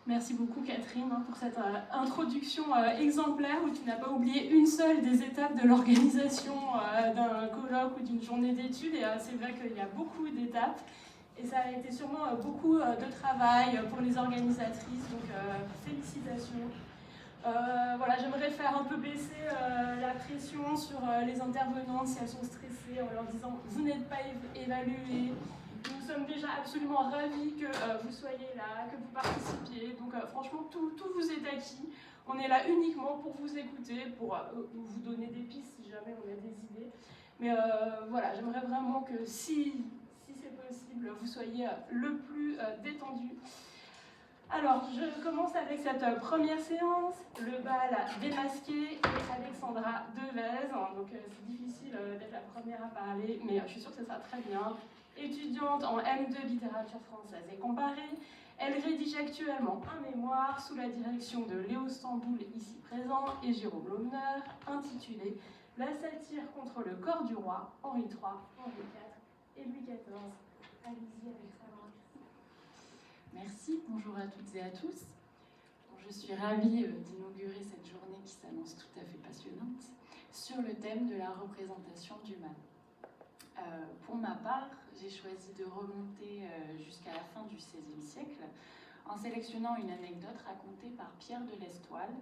Merci beaucoup Catherine pour cette introduction exemplaire où tu n'as pas oublié une seule des étapes de l'organisation d'un colloque ou d'une journée d'études. Et c'est vrai qu'il y a beaucoup d'étapes et ça a été sûrement beaucoup de travail pour les organisatrices, donc félicitations. Voilà, j'aimerais faire un peu baisser la pression sur les intervenantes si elles sont stressées en leur disant vous n'êtes pas évaluées. Nous sommes déjà absolument ravis que vous soyez là, que vous participiez. Donc franchement, tout vous est acquis. On est là uniquement pour vous écouter, pour vous donner des pistes si jamais on a des idées. Mais voilà, j'aimerais vraiment que si c'est possible, vous soyez le plus détendu. Alors, je commence avec cette première séance, le bal démasqué et Alexandra Devez. Donc, c'est difficile d'être la première à parler, mais je suis sûre que ça sera très bien. Étudiante en M2 littérature française et comparée, elle rédige actuellement un mémoire sous la direction de Léo Stamboul, ici présent, et Jérôme Laumner, intitulé La satire contre le corps du roi, Henri III, Henri IV et Louis XIV. Allez-y, Alexandra. Merci, bonjour à toutes et à tous. Je suis ravie d'inaugurer cette journée qui s'annonce tout à fait passionnante sur le thème de la représentation du mal. Pour ma part, j'ai choisi de remonter jusqu'à la fin du XVIe siècle en sélectionnant une anecdote racontée par Pierre de l'Estoile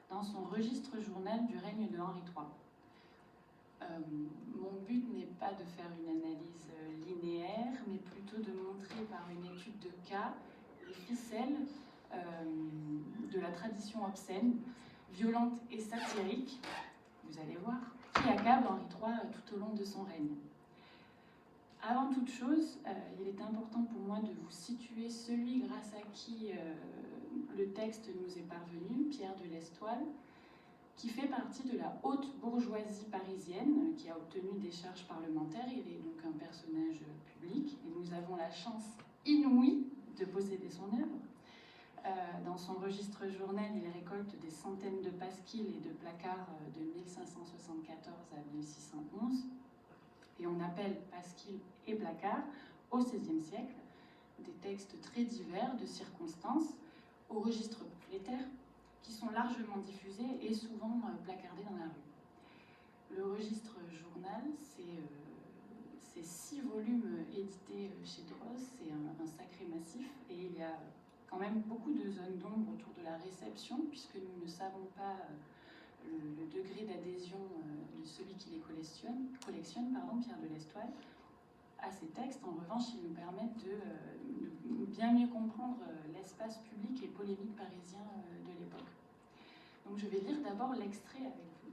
dans son registre journal du règne de Henri III. Mon but n'est pas de faire une analyse linéaire, mais plutôt de montrer par une étude de cas les ficelles de la tradition obscène, violente et satirique, vous allez voir, qui accable Henri III tout au long de son règne. Avant toute chose, il est important pour moi de vous situer celui grâce à qui le texte nous est parvenu, Pierre de l'Estoile, qui fait partie de la haute bourgeoisie parisienne, qui a obtenu des charges parlementaires. Il est donc un personnage public, et nous avons la chance inouïe de posséder son œuvre. Dans son registre journal, il récolte des centaines de pasquilles et de placards de 1574 à 1611. Et on appelle pasquilles et placards, au XVIe siècle, des textes très divers de circonstances, au registre pamphlétaire, qui sont largement diffusés et souvent placardés dans la rue. Le registre journal, c'est 6 volumes édités chez Droz, c'est un sacré massif, et il y a quand même beaucoup de zones d'ombre autour de la réception, puisque nous ne savons pas le degré d'adhésion de celui qui les collectionne, Pierre de l'Estoile, à ces textes. En revanche, ils nous permettent de bien mieux comprendre l'espace public et polémique parisien de l'époque. Donc je vais lire d'abord l'extrait avec vous.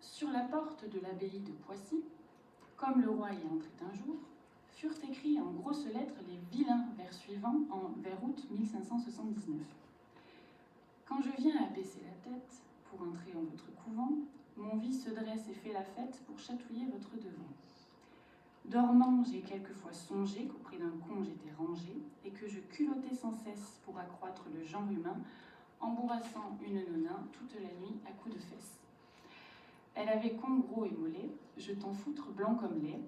Sur la porte de l'abbaye de Poissy, comme le roi y entrait un jour, furent écrits en grosses lettres les vilains vers suivants vers août 1579. Quand je viens à baisser la tête pour entrer en votre couvent, mon vie se dresse et fait la fête pour chatouiller votre devant. Dormant, j'ai quelquefois songé qu'auprès d'un con j'étais rangé et que je culottais sans cesse pour accroître le genre humain, embourrassant une nonna toute la nuit à coups de fesses. Elle avait con gros et mollet, jetant foutre blanc comme lait.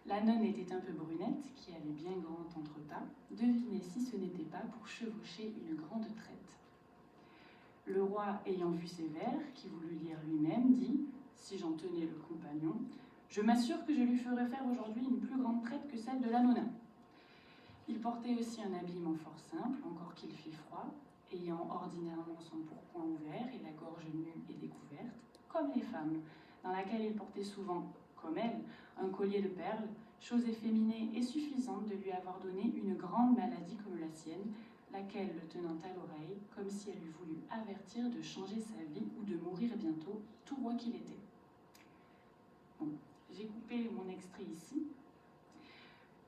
La nonne était un peu brunette, qui allait bien grand entre pas. Devinez si ce n'était pas pour chevaucher une grande traite. Le roi, ayant vu ces vers, qui voulut lire lui-même, dit, si j'en tenais le compagnon, je m'assure que je lui ferai faire aujourd'hui une plus grande traite que celle de la nonna. Il portait aussi un habillement fort simple, encore qu'il fit froid, ayant ordinairement son pourpoint ouvert et la gorge nue et découverte, comme les femmes, dans laquelle il portait souvent, comme elle, un collier de perles, chose efféminée et suffisante de lui avoir donné une grande maladie comme la sienne, laquelle le tenant à l'oreille, comme si elle eût voulu avertir de changer sa vie ou de mourir bientôt, tout roi qu'il était. Bon, j'ai coupé mon extrait ici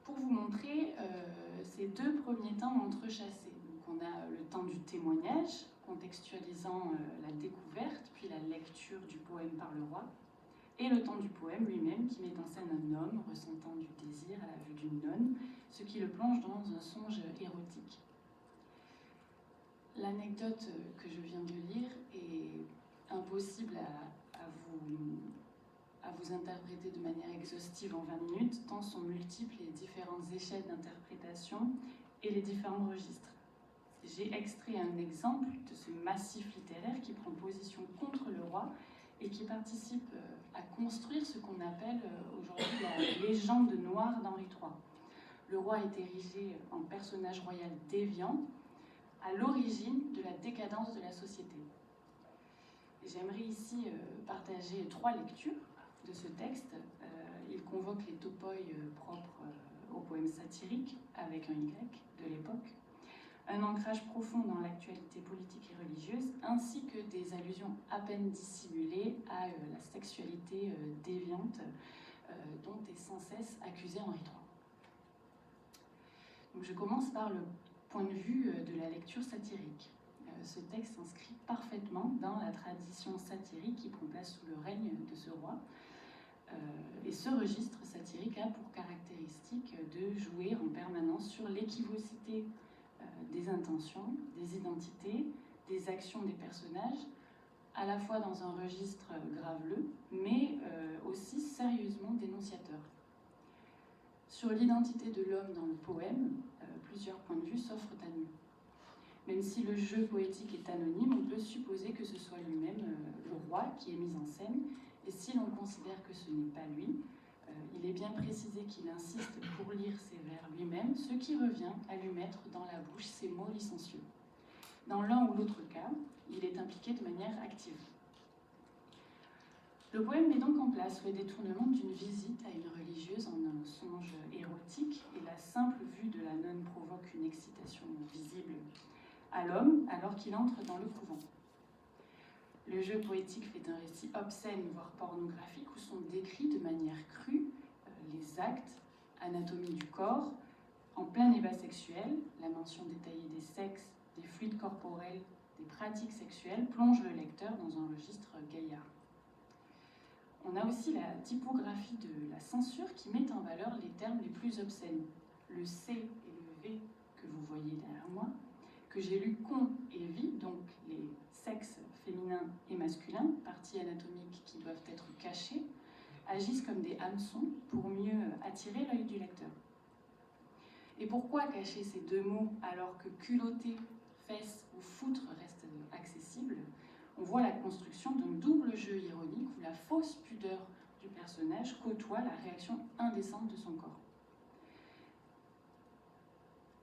pour vous montrer ces 2 premiers temps entrechâssés. Donc on a le temps du témoignage, contextualisant la découverte, puis la lecture du poème par le roi, et le temps du poème lui-même, qui met en scène un homme ressentant du désir à la vue d'une nonne, ce qui le plonge dans un songe érotique. L'anecdote que je viens de lire est impossible à vous interpréter de manière exhaustive en 20 minutes, tant sont multiples les différentes échelles d'interprétation et les différents registres. J'ai extrait un exemple de ce massif littéraire qui prend position contre le roi et qui participe à construire ce qu'on appelle aujourd'hui la légende noire d'Henri III. Le roi est érigé en personnage royal déviant, à l'origine de la décadence de la société. J'aimerais ici partager 3 lectures de ce texte. Il convoque les topoi propres au poème satirique, avec un Y de l'époque, un ancrage profond dans l'actualité politique et religieuse, ainsi que des allusions à peine dissimulées à la sexualité déviante dont est sans cesse accusé Henri III. Donc je commence par le point de vue de la lecture satirique. Ce texte s'inscrit parfaitement dans la tradition satirique qui prend place sous le règne de ce roi. Et ce registre satirique a pour caractéristique de jouer en permanence sur l'équivocité des intentions, des identités, des actions des personnages, à la fois dans un registre graveleux, mais aussi sérieusement dénonciateur. Sur l'identité de l'homme dans le poème, plusieurs points de vue s'offrent à nous. Même si le jeu poétique est anonyme, on peut supposer que ce soit lui-même le roi qui est mis en scène, et si l'on considère que ce n'est pas lui, il est bien précisé qu'il insiste pour lire ses vers lui-même, ce qui revient à lui mettre dans la bouche ces mots licencieux. Dans l'un ou l'autre cas, il est impliqué de manière active. Le poème met donc en place le détournement d'une visite à une religieuse en un songe érotique, et la simple vue de la nonne provoque une excitation visible à l'homme alors qu'il entre dans le couvent. Le jeu poétique fait un récit obscène, voire pornographique, où sont décrits de manière crue les actes, anatomie du corps, en plein débat sexuel. La mention détaillée des sexes, des fluides corporels, des pratiques sexuelles plonge le lecteur dans un registre gaillard. On a aussi la typographie de la censure qui met en valeur les termes les plus obscènes. Le C et le V que vous voyez derrière moi, que j'ai lu con et vie, donc les sexes féminins et masculins, parties anatomiques qui doivent être cachées, agissent comme des hameçons pour mieux attirer l'œil du lecteur. Et pourquoi cacher ces 2 mots alors que culotter, fesses ou foutre restent accessibles? On voit la construction d'un double jeu ironique où la fausse pudeur du personnage côtoie la réaction indécente de son corps.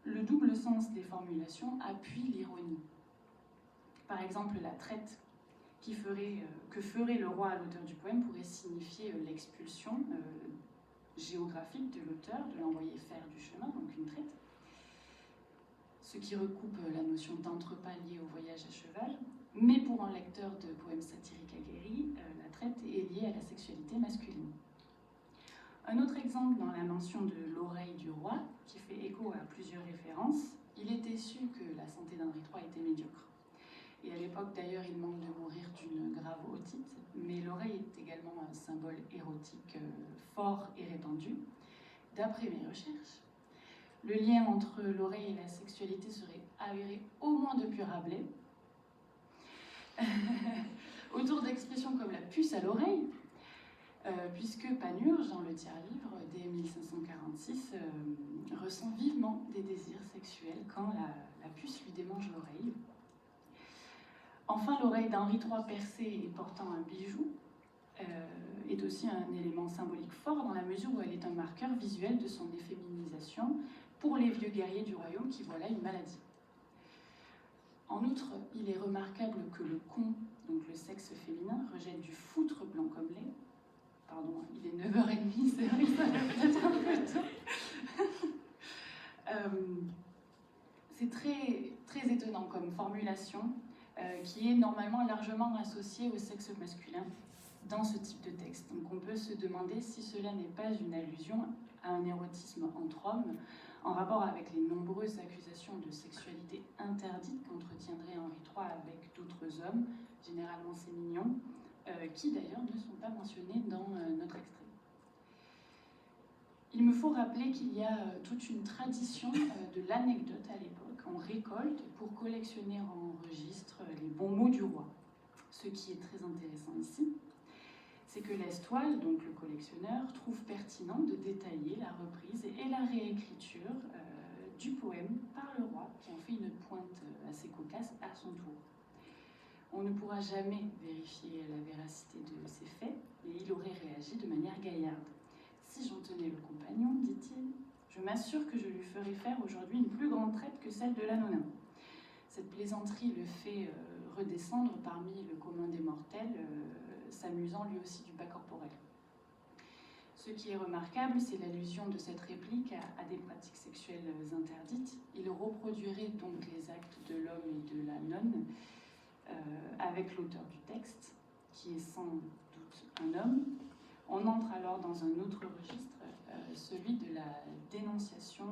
Le double sens des formulations appuie l'ironie. Par exemple, la traite que ferait le roi à l'auteur du poème pourrait signifier l'expulsion géographique de l'auteur, de l'envoyer faire du chemin, donc une traite. Ce qui recoupe la notion d'entrepas liée au voyage à cheval. Mais pour un lecteur de poèmes satiriques aguerris, la traite est liée à la sexualité masculine. Un autre exemple dans la mention de l'oreille du roi, qui fait écho à plusieurs références, il était su que la santé d'Henri III était médiocre. Et à l'époque, d'ailleurs, il manque de mourir d'une grave otite, mais l'oreille est également un symbole érotique fort et répandu. D'après mes recherches, le lien entre l'oreille et la sexualité serait avéré au moins depuis Rabelais, autour d'expressions comme la puce à l'oreille, puisque Panurge, dans le tiers-livre, dès 1546, ressent vivement des désirs sexuels quand la puce lui démange l'oreille. Enfin, l'oreille d'Henri III percée et portant un bijou est aussi un élément symbolique fort dans la mesure où elle est un marqueur visuel de son efféminisation pour les vieux guerriers du royaume qui voient là une maladie. En outre, il est remarquable que le con, donc le sexe féminin, rejette du foutre blanc comme lait. Pardon, il est 9h30, c'est vrai que ça va peut-être un peu tôt. C'est très, très étonnant comme formulation, qui est normalement largement associée au sexe masculin dans ce type de texte. Donc on peut se demander si cela n'est pas une allusion à un érotisme entre hommes, en rapport avec les nombreuses accusations de sexualité interdite qu'entretiendrait Henri III avec d'autres hommes, généralement ces mignons, qui d'ailleurs ne sont pas mentionnés dans notre extrait. Il me faut rappeler qu'il y a toute une tradition de l'anecdote à l'époque. On récolte pour collectionner en registre les bons mots du roi. Ce qui est très intéressant ici, c'est que l'Estoile, donc le collectionneur, trouve pertinent de détailler la reprise et la réécriture du poème par le roi, qui en fait une pointe assez cocasse à son tour. On ne pourra jamais vérifier la véracité de ces faits, mais il aurait réagi de manière gaillarde. « Si j'en tenais le compagnon, dit-il, je m'assure que je lui ferai faire aujourd'hui une plus grande traite que celle de l'Anonin. » Cette plaisanterie le fait redescendre parmi le commun des mortels, s'amusant lui aussi du bas corporel. Ce qui est remarquable, c'est l'allusion de cette réplique à des pratiques sexuelles interdites. Il reproduirait donc les actes de l'homme et de la nonne avec l'auteur du texte, qui est sans doute un homme. On entre alors dans un autre registre, celui de la dénonciation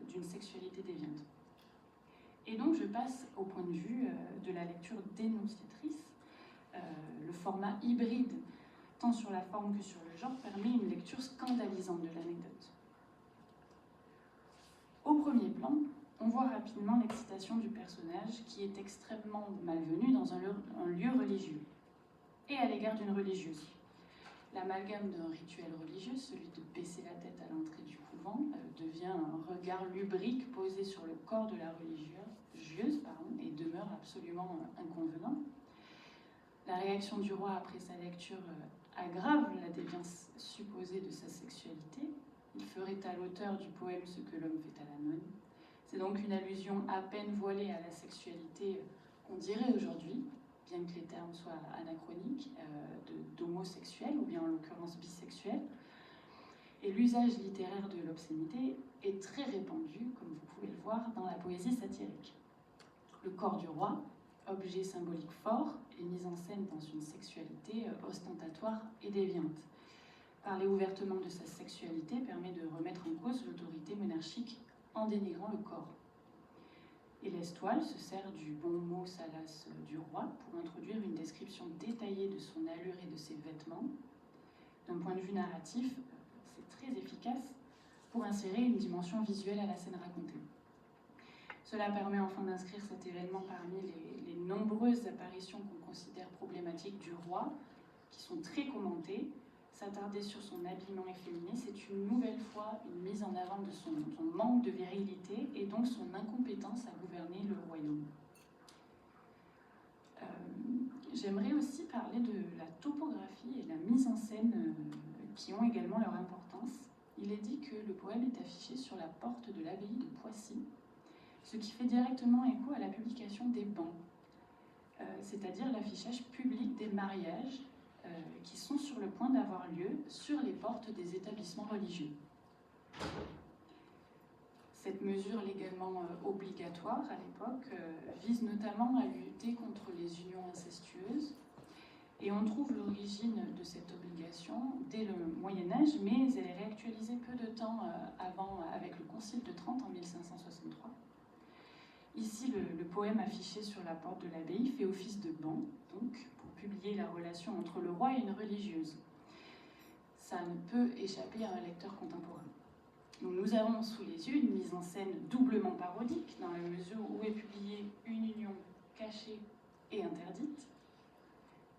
d'une sexualité déviante. Et donc je passe au point de vue de la lecture dénonciatrice. Le format hybride, tant sur la forme que sur le genre, permet une lecture scandalisante de l'anecdote. Au premier plan, on voit rapidement l'excitation du personnage qui est extrêmement malvenu dans un lieu religieux et à l'égard d'une religieuse. L'amalgame d'un rituel religieux, celui de baisser la tête à l'entrée du couvent, devient un regard lubrique posé sur le corps de la religieuse et demeure absolument inconvenant. La réaction du roi après sa lecture aggrave la déviance supposée de sa sexualité. Il ferait à l'auteur du poème ce que l'homme fait à la nonne. C'est donc une allusion à peine voilée à la sexualité qu'on dirait aujourd'hui, bien que les termes soient anachroniques, d'homosexuel ou bien en l'occurrence bisexuel. Et l'usage littéraire de l'obscénité est très répandu, comme vous pouvez le voir, dans la poésie satirique. Le corps du roi, objet symbolique fort, est mis en scène dans une sexualité ostentatoire et déviante. Parler ouvertement de sa sexualité permet de remettre en cause l'autorité monarchique en dénigrant le corps. Et l'Estoile se sert du bon mot salace du roi pour introduire une description détaillée de son allure et de ses vêtements. D'un point de vue narratif, c'est très efficace pour insérer une dimension visuelle à la scène racontée. Cela permet enfin d'inscrire cet événement parmi les nombreuses apparitions qu'on considère problématiques du roi, qui sont très commentées. S'attarder sur son habillement efféminé, c'est une nouvelle fois une mise en avant de son manque de virilité et donc son incompétence à gouverner le royaume. J'aimerais aussi parler de la topographie et la mise en scène qui ont également leur importance. Il est dit que le poème est affiché sur la porte de l'abbaye de Poissy, ce qui fait directement écho à la publication des bans, c'est-à-dire l'affichage public des mariages qui sont sur le point d'avoir lieu sur les portes des établissements religieux. Cette mesure légalement obligatoire à l'époque vise notamment à lutter contre les unions incestueuses, et on trouve l'origine de cette obligation dès le Moyen-Âge, mais elle est réactualisée peu de temps avant avec le Concile de Trente en 1563. Ici, le poème affiché sur la porte de l'abbaye fait office de ban, donc, pour publier la relation entre le roi et une religieuse. Ça ne peut échapper à un lecteur contemporain. Donc, nous avons sous les yeux une mise en scène doublement parodique, dans la mesure où est publiée une union cachée et interdite,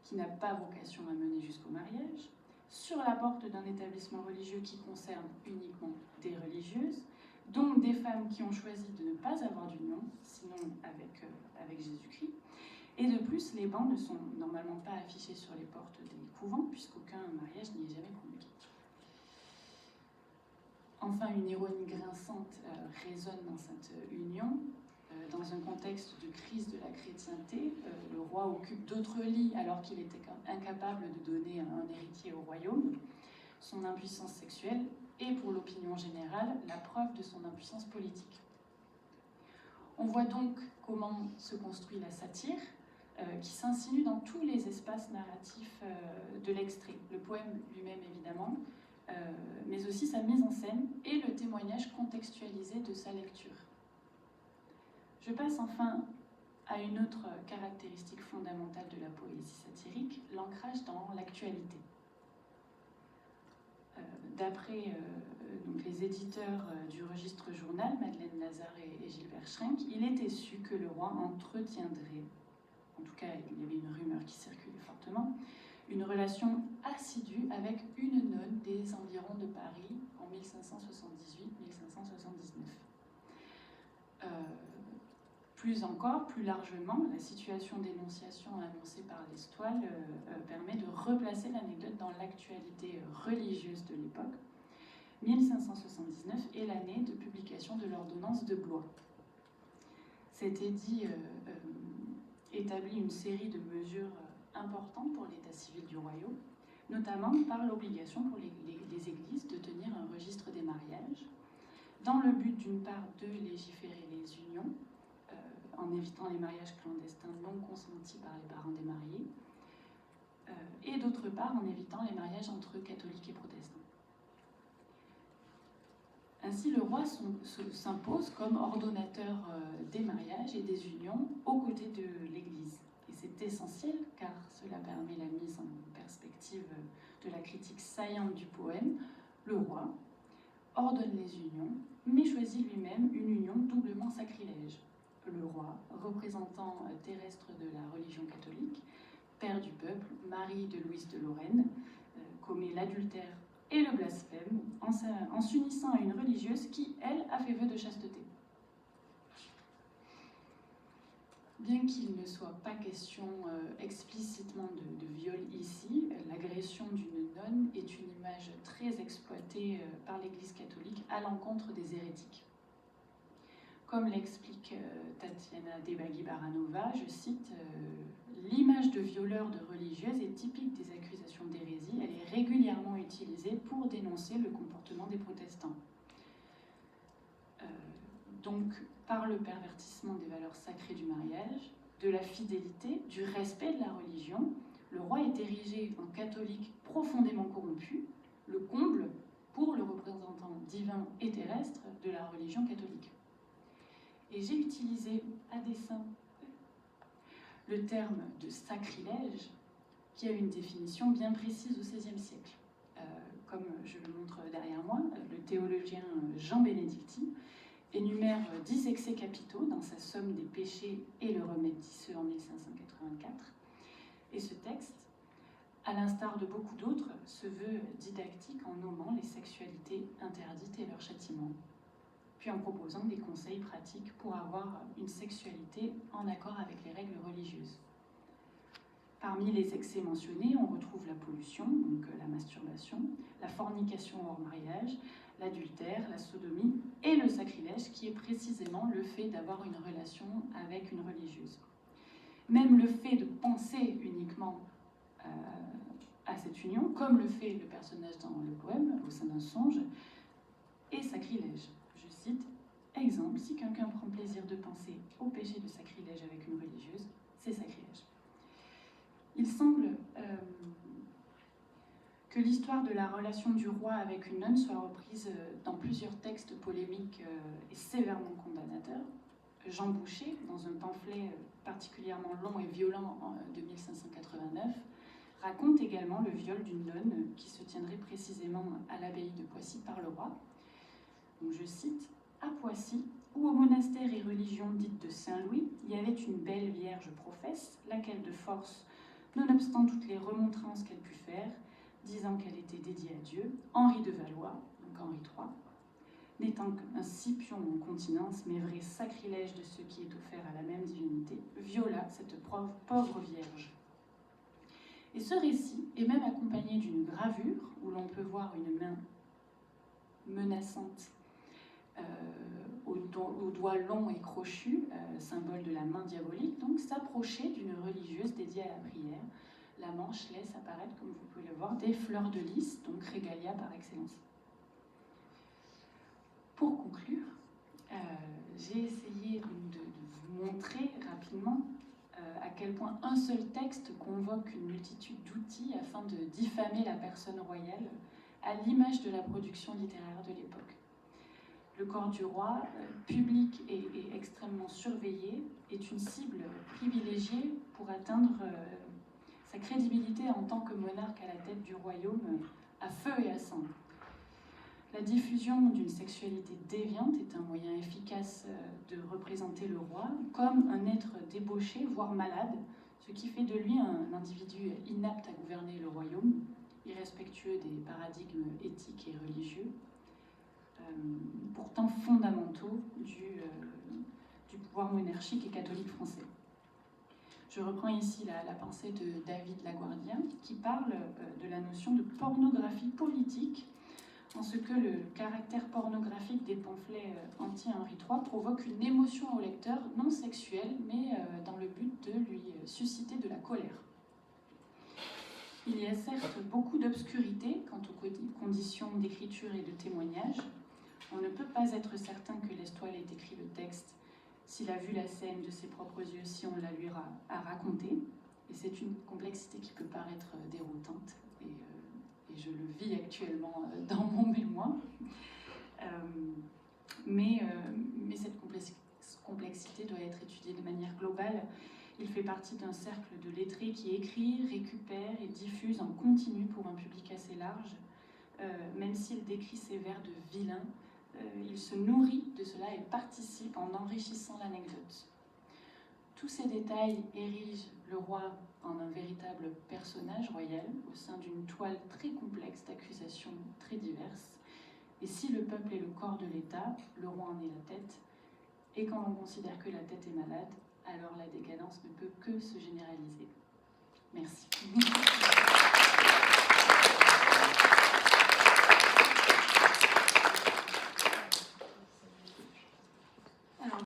qui n'a pas vocation à mener jusqu'au mariage, sur la porte d'un établissement religieux qui concerne uniquement des religieuses, donc des femmes qui ont choisi de ne pas avoir d'union, sinon avec Jésus-Christ. Et de plus, les bans ne sont normalement pas affichés sur les portes des couvents, puisqu'aucun mariage n'y est jamais promulgué. Enfin, une ironie grinçante résonne dans cette union. Dans un contexte de crise de la chrétienté, le roi occupe d'autres lits alors qu'il était incapable de donner un héritier au royaume. Son impuissance sexuelle est pour l'opinion générale la preuve de son impuissance politique. On voit donc comment se construit la satire, qui s'insinue dans tous les espaces narratifs de l'extrait. Le poème lui-même évidemment, mais aussi sa mise en scène et le témoignage contextualisé de sa lecture. Je passe enfin à une autre caractéristique fondamentale de la poésie satirique, l'ancrage dans l'actualité. D'après les éditeurs du registre journal, Madeleine Lazare et Gilbert Schrenck, il était su que le roi entretiendrait, en tout cas il y avait une rumeur qui circulait fortement, une relation assidue avec une nonne des environs de Paris en 1578-1579. Plus encore, plus largement, la situation d'énonciation annoncée par l'Estoile permet de replacer l'anecdote dans l'actualité religieuse de l'époque. 1579 est l'année de publication de l'ordonnance de Blois. Cet édit établit une série de mesures importantes pour l'état civil du royaume, notamment par l'obligation pour les églises de tenir un registre des mariages, dans le but d'une part de légiférer les unions, en évitant les mariages clandestins non consentis par les parents des mariés, et d'autre part en évitant les mariages entre catholiques et protestants. Ainsi, le roi s'impose comme ordonnateur des mariages et des unions aux côtés de l'Église. Et c'est essentiel car cela permet la mise en perspective de la critique saillante du poème. Le roi ordonne les unions, mais choisit lui-même une union doublement sacrilège. Le roi, représentant terrestre de la religion catholique, père du peuple, mari de Louise de Lorraine, commet l'adultère et le blasphème en s'unissant à une religieuse qui, elle, a fait vœu de chasteté. Bien qu'il ne soit pas question explicitement de viol ici, l'agression d'une nonne est une image très exploitée par l'Église catholique à l'encontre des hérétiques. Comme l'explique Tatiana Debagi-Baranova, je cite, « L'image de violeur de religieuse est typique des accusations d'hérésie. Elle est régulièrement utilisée pour dénoncer le comportement des protestants. » Donc, par le pervertissement des valeurs sacrées du mariage, de la fidélité, du respect de la religion, le roi est érigé en catholique profondément corrompu, le comble pour le représentant divin et terrestre de la religion catholique. Et j'ai utilisé à dessein le terme de sacrilège, qui a une définition bien précise au XVIe siècle. Comme je le montre derrière moi, le théologien Jean Bénédicti énumère 10 excès capitaux dans sa Somme des péchés et le remède d'Isseux en 1584. Et ce texte, à l'instar de beaucoup d'autres, se veut didactique en nommant les sexualités interdites et leur châtiment, puis en proposant des conseils pratiques pour avoir une sexualité en accord avec les règles religieuses. Parmi les excès mentionnés, on retrouve la pollution, donc la masturbation, la fornication hors mariage, l'adultère, la sodomie et le sacrilège, qui est précisément le fait d'avoir une relation avec une religieuse. Même le fait de penser uniquement à cette union, comme le fait le personnage dans le poème, au sein d'un songe, est sacrilège. Je cite, « Exemple, si quelqu'un prend plaisir de penser au péché de sacrilège avec une religieuse, c'est sacrilège. » Il semble que l'histoire de la relation du roi avec une nonne soit reprise dans plusieurs textes polémiques et sévèrement condamnateurs. Jean Boucher, dans un pamphlet particulièrement long et violent de 1589, raconte également le viol d'une nonne qui se tiendrait précisément à l'abbaye de Poissy par le roi. Donc je cite, « À Poissy, où au monastère et religion dite de Saint-Louis, il y avait une belle vierge professe, laquelle de force, nonobstant toutes les remontrances qu'elle put faire, disant qu'elle était dédiée à Dieu, Henri de Valois, donc Henri III, n'étant qu'un scipion en continence, mais vrai sacrilège de ce qui est offert à la même divinité, viola cette pauvre vierge. » Et ce récit est même accompagné d'une gravure où l'on peut voir une main menaçante aux doigts longs et crochus, symbole de la main diabolique, donc s'approcher d'une religieuse dédiée à la prière. La manche laisse apparaître, comme vous pouvez le voir, des fleurs de lys, donc régalia par excellence. Pour conclure, j'ai essayé de vous montrer rapidement à quel point un seul texte convoque une multitude d'outils afin de diffamer la personne royale à l'image de la production littéraire de l'époque. Le corps du roi, public et extrêmement surveillé, est une cible privilégiée pour atteindre sa crédibilité en tant que monarque à la tête du royaume à feu et à sang. La diffusion d'une sexualité déviante est un moyen efficace de représenter le roi comme un être débauché, voire malade, ce qui fait de lui un individu inapte à gouverner le royaume, irrespectueux des paradigmes éthiques et religieux, pourtant fondamentaux du pouvoir pouvoir monarchique et catholique français. Je reprends ici la pensée de David Laguardia, qui parle de la notion de pornographie politique, en ce que le caractère pornographique des pamphlets anti-Henri III provoque une émotion au lecteur non sexuelle, mais dans le but de lui susciter de la colère. Il y a certes beaucoup d'obscurité quant aux conditions d'écriture et de témoignage. On ne peut pas être certain que l'Estoile ait écrit le texte s'il a vu la scène de ses propres yeux, si on la lui a racontée. Et c'est une complexité qui peut paraître déroutante. Et je le vis actuellement dans mon mémoire. Mais cette complexité doit être étudiée de manière globale. Il fait partie d'un cercle de lettrés qui écrit, récupère et diffuse en continu pour un public assez large. Même s'il décrit ses vers de vilain, il se nourrit de cela et participe en enrichissant l'anecdote. Tous ces détails érigent le roi en un véritable personnage royal au sein d'une toile très complexe d'accusations très diverses. Et si le peuple est le corps de l'État, le roi en est la tête. Et quand on considère que la tête est malade, alors la décadence ne peut que se généraliser. Merci.